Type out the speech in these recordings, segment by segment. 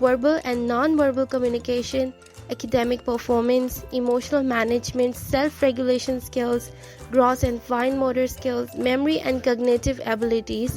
verbal and non-verbal communication, academic performance, emotional management, self-regulation skills, gross and fine motor skills, memory and cognitive abilities,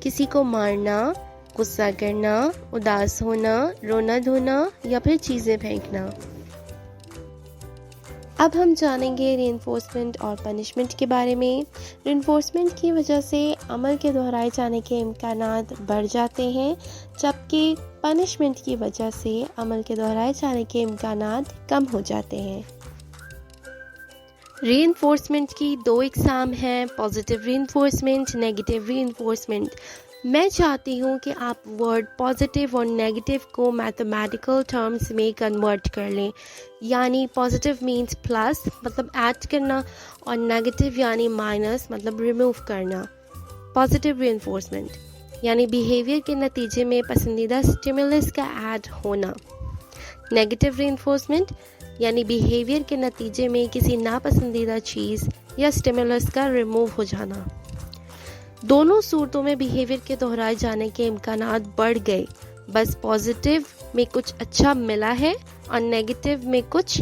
کسی کو مارنا، غصہ کرنا، اداس ہونا، رونا دھونا یا پھر چیزیں پھینکنا۔ اب ہم جانیں گے ری انفورسمنٹ اور پنشمنٹ کے بارے میں۔ ری انفورسمنٹ کی وجہ سے عمل کے دہرائے جانے کے امکانات بڑھ جاتے ہیں، جبکہ پنشمنٹ کی وجہ سے عمل کے دہرائے جانے کے امکانات کم ہو جاتے ہیں۔ ری انفورسمنٹ کی دو اقسام ہیں، پازیٹیو ری انفورسمنٹ، نیگیٹو ری انفورسمنٹ۔ میں چاہتی ہوں کہ آپ ورڈ پازیٹیو اور نیگیٹو کو میتھمیٹیکل ٹرمز میں کنورٹ کر لیں، یعنی پازیٹیو مینس پلس مطلب ایڈ کرنا، اور نیگیٹو یعنی مائنس مطلب ریموو کرنا۔ پازیٹیو ری انفورسمنٹ یعنی بیہیویئر کے نتیجے میں پسندیدہ اسٹیمولس کا ایڈ ہونا۔ نیگیٹو ری انفورسمنٹ یعنی بیہیویئر کے نتیجے میں کسی ناپسندیدہ چیز یا اسٹیمولس کا ریموو ہو جانا۔ دونوں صورتوں میں بیہیویئر کے دہرائے جانے کے امکانات بڑھ گئے، بس پازیٹیو میں کچھ اچھا ملا ہے اور نیگیٹو میں کچھ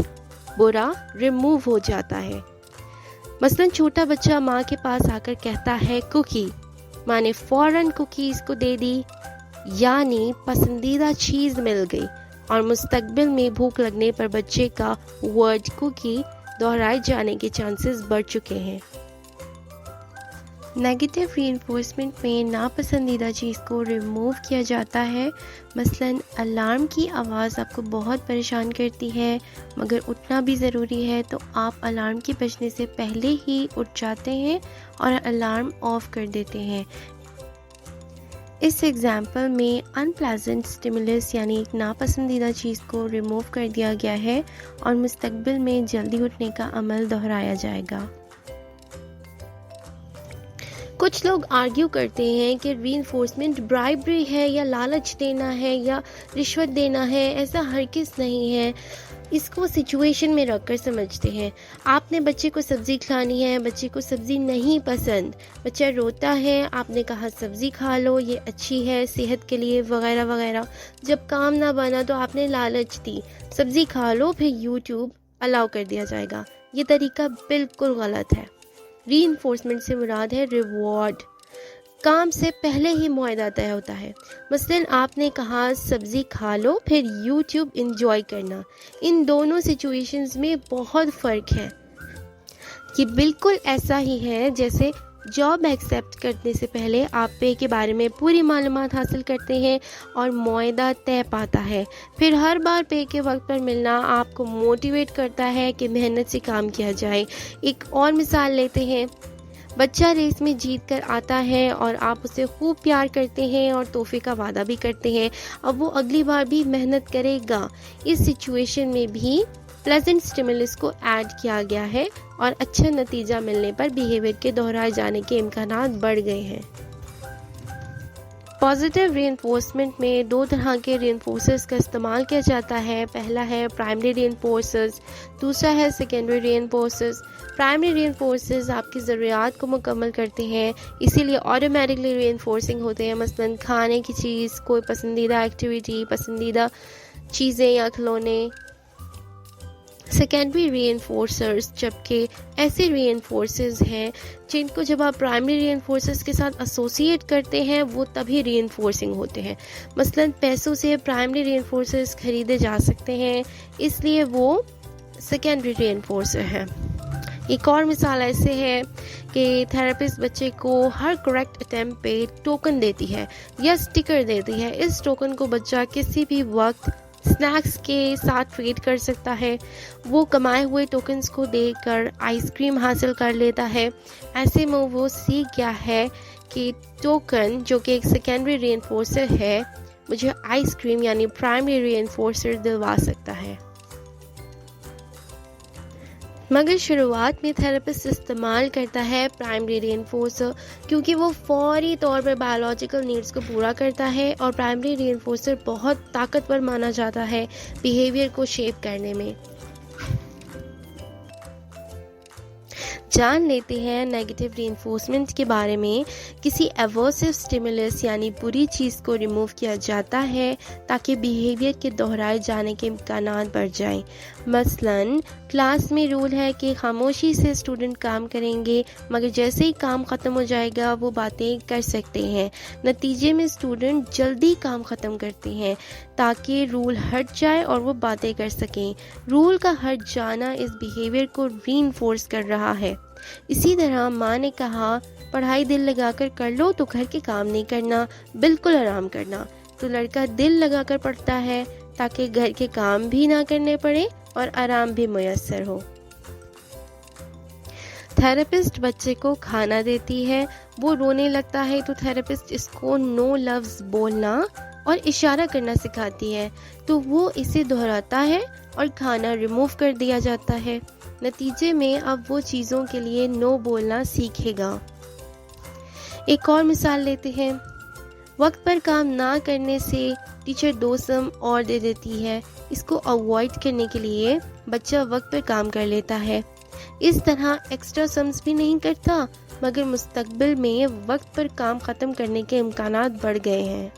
برا ریموو ہو جاتا ہے۔ مثلا چھوٹا بچہ ماں کے پاس آ کر کہتا ہے کوکی، ماں نے فوراً کوکیز کو دے دی، یعنی پسندیدہ چیز مل گئی، اور مستقبل میں بھوک لگنے پر بچے کا ورڈ کوکی دہرائے جانے کے چانسز بڑھ چکے ہیں۔ نیگیٹو ری انفورسمنٹ میں ناپسندیدہ چیز کو ریموو کیا جاتا ہے۔ مثلا الارم کی آواز آپ کو بہت پریشان کرتی ہے مگر اٹھنا بھی ضروری ہے، تو آپ الارم کے بجنے سے پہلے ہی اٹھ جاتے ہیں اور الارم آف کر دیتے ہیں۔ اس ایگزامپل میں ان پلیزنٹ اسٹیمولس یعنی ایک ناپسندیدہ چیز کو ریموو کر دیا گیا ہے اور مستقبل میں جلدی اٹھنے کا عمل دہرایا جائے گا۔ کچھ لوگ آرگیو کرتے ہیں کہ ری انفورسمنٹ برائبری ہے یا لالچ دینا ہے یا رشوت دینا ہے، ایسا ہرگز نہیں ہے۔ اس کو سچویشن میں رکھ کر سمجھتے ہیں۔ آپ نے بچے کو سبزی کھلانی ہے، بچے کو سبزی نہیں پسند، بچہ روتا ہے، آپ نے کہا سبزی کھا لو، یہ اچھی ہے صحت کے لیے وغیرہ وغیرہ۔ جب کام نہ بنا تو آپ نے لالچ دی، سبزی کھا لو، پھر یوٹیوب الاؤ کر دیا جائے گا۔ یہ طریقہ بالکل غلط ہے۔ ری انفورسمنٹ سے مراد ہے ریوارڈ۔ کام سے پہلے ہی معاہدہ طے ہوتا ہے۔ مثلا آپ نے کہا سبزی کھا لو، پھر یوٹیوب انجوائے کرنا۔ ان دونوں سچویشنز میں بہت فرق ہے۔ یہ بالکل ایسا ہی ہے جیسے جاب ایکسیپٹ کرنے سے پہلے آپ پے کے بارے میں پوری معلومات حاصل کرتے ہیں اور معاہدہ طے پاتا ہے، پھر ہر بار پے کے وقت پر ملنا آپ کو موٹیویٹ کرتا ہے کہ محنت سے کام کیا جائے۔ ایک اور مثال لیتے ہیں، بچہ ریس میں جیت کر آتا ہے اور آپ اسے خوب پیار کرتے ہیں اور تحفے کا وعدہ بھی کرتے ہیں، اب وہ اگلی بار بھی محنت کرے گا۔ اس سچویشن میں بھی پلیزنٹ اسٹیمولس کو ایڈ کیا گیا ہے اور اچھا نتیجہ ملنے پر بیہیویئر کے دہرائے جانے کے امکانات بڑھ گئے ہیں۔ پازیٹیو ری انفورسمنٹ میں دو طرح کے ری انفورسرز کا استعمال کیا جاتا ہے۔ پہلا ہے پرائمری ری انفورسرز، دوسرا ہے سیکنڈری ری انفورسرز۔ پرائمری ری انفورسرز آپ کی ضروریات کو مکمل کرتے ہیں، اسی لیے آٹومیٹکلی ری انفورسنگ ہوتے ہیں۔ مثلا کھانے کی چیز، کوئی پسندیدہ ایکٹیویٹی، پسندیدہ چیزیں یا کھلونے۔ سیکنڈری ری انفورسرز جبکہ ایسے ری انفورسرز ہیں جن کو جب آپ پرائمری ری انفورسرز کے ساتھ ایسوسیٹ کرتے ہیں وہ تبھی ری انفورسنگ ہوتے ہیں۔ مثلا پیسوں سے پرائمری ری انفورسرز خریدے جا سکتے ہیں، اس لیے وہ سیکنڈری ری انفورسر ہیں۔ ایک اور مثال ایسے ہے کہ تھراپسٹ بچے کو ہر کریکٹ اٹیمپٹ پہ ٹوکن دیتی ہے یا اسٹیکر دیتی ہے۔ اس ٹوکن کو بچہ کسی بھی وقت سنیکس کے ساتھ ٹریڈ کر سکتا ہے۔ وہ کمائے ہوئے ٹوکنز کو دے کر آئس کریم حاصل کر لیتا ہے۔ ایسے میں وہ سیکھ گیا ہے کہ ٹوکن جو کہ ایک سیکنڈری ری انفورسر ہے مجھے آئس کریم یعنی پرائمری ری انفورسر دلوا سکتا ہے۔ مگر شروعات میں تھراپسٹ استعمال کرتا ہے پرائمری ری انفورسر کیونکہ وہ فوری طور پر بایولوجیکل نیڈز کو پورا کرتا ہے، اور پرائمری ری انفورسر بہت طاقتور مانا جاتا ہے بیہیویئر کو شیپ کرنے میں۔ جان لیتے ہیں نیگیٹو ری انفورسمنٹ کے بارے میں. کسی ایورسو اسٹیمولس یعنی بری چیز کو ریموو کیا جاتا ہے تاکہ بیہیویئر کے دہرائے جانے کے امکانات بڑھ جائیں. مثلاً کلاس میں رول ہے کہ خاموشی سے اسٹوڈنٹ کام کریں گے، مگر جیسے ہی کام ختم ہو جائے گا وہ باتیں کر سکتے ہیں. نتیجے میں اسٹوڈنٹ جلدی کام ختم کرتے ہیں تاکہ رول ہٹ جائے اور وہ باتیں کر سکیں. رول کا ہٹ جانا اس بیہیویئر کو ری انفورس کر رہا ہے. اسی طرح ماں نے کہا پڑھائی دل لگا کر کر لو تو گھر کے کام نہیں کرنا، بالکل آرام کرنا. تو لڑکا دل لگا کر پڑھتا ہے تاکہ گھر کے کام بھی نہ کرنے پڑے اور آرام بھی میسر ہو. تھراپسٹ بچے کو کھانا دیتی ہے، وہ رونے لگتا ہے تو تھراپسٹ اس کو نو لفظ بولنا اور اشارہ کرنا سکھاتی ہے، تو وہ اسے دہراتا ہے اور کھانا ریموو کر دیا جاتا ہے. نتیجے میں اب وہ چیزوں کے لیے نو بولنا سیکھے گا. ایک اور مثال لیتے ہیں. وقت پر کام نہ کرنے سے ٹیچر 2 سم اور دے دیتی ہے. اس کو اوائڈ کرنے کے لیے بچہ وقت پر کام کر لیتا ہے. اس طرح ایکسٹرا سمز بھی نہیں کرتا، مگر مستقبل میں وقت پر کام ختم کرنے کے امکانات بڑھ گئے ہیں.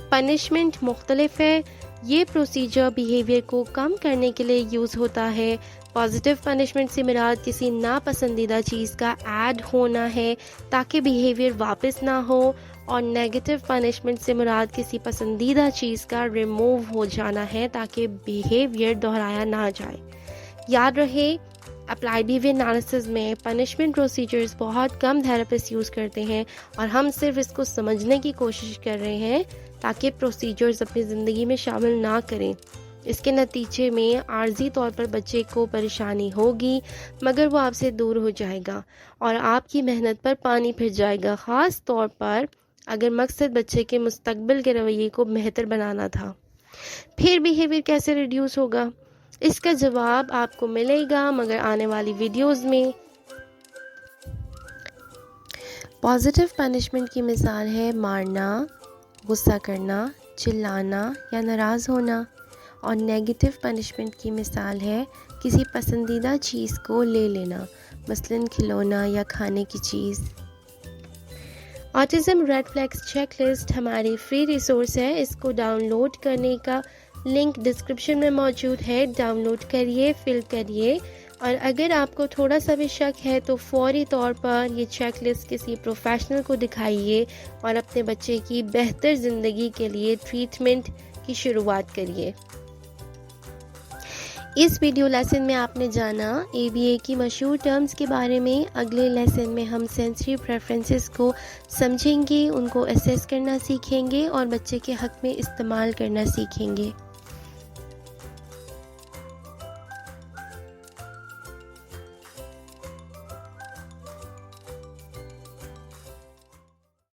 پنشمنٹ مختلف ہے. یہ پروسیجر بیہیویئر کو کم کرنے کے لیے یوز ہوتا ہے. پازیٹیو پنشمنٹ سے مراد کسی ناپسندیدہ چیز کا ایڈ ہونا ہے تاکہ بیہیویئر واپس نہ ہو، اور نیگیٹو پنشمنٹ سے مراد کسی پسندیدہ چیز کا ریموو ہو جانا ہے تاکہ بیہیویئر دہرایا نہ جائے. یاد رہے اپلائیڈ بیہیویئر انالیسس میں پنشمنٹ پروسیجرز بہت کم تھراپسٹ یوز کرتے ہیں، اور ہم صرف اس کو سمجھنے کی کوشش کر رہے ہیں تاکہ پروسیجرز اپنی زندگی میں شامل نہ کریں. اس کے نتیجے میں عارضی طور پر بچے کو پریشانی ہوگی، مگر وہ آپ سے دور ہو جائے گا اور آپ کی محنت پر پانی پھر جائے گا، خاص طور پر اگر مقصد بچے کے مستقبل کے رویے کو بہتر بنانا تھا. پھر بیہیویئر کیسے ریڈیوس ہوگا؟ اس کا جواب آپ کو ملے گا مگر آنے والی ویڈیوز میں. پازیٹیو پنشمنٹ کی مثال ہے مارنا، غصہ کرنا، چلانا یا ناراض ہونا، اور نیگیٹو پنشمنٹ کی مثال ہے کسی پسندیدہ چیز کو لے لینا، مثلاً کھلونا یا کھانے کی چیز. Autism red flags check list ہماری فری ریسورس ہے. اس کو ڈاؤن لوڈ کرنے کا لنک ڈسکرپشن میں موجود ہے. ڈاؤن لوڈ کریے، فل کریے، اور اگر آپ کو تھوڑا سا بھی شک ہے تو فوری طور پر یہ چیک لسٹ کسی پروفیشنل کو دکھائیے اور اپنے بچے کی بہتر زندگی کے لیے ٹریٹمنٹ کی شروعات کریے. اس ویڈیو لیسن میں آپ نے جانا ABA کی مشہور ٹرمز کے بارے میں. اگلے لیسن میں ہم سینسری پریفرنسز کو سمجھیں گے، ان کو اسیس کرنا سیکھیں گے اور بچے کے حق میں استعمال کرنا سیکھیں گے.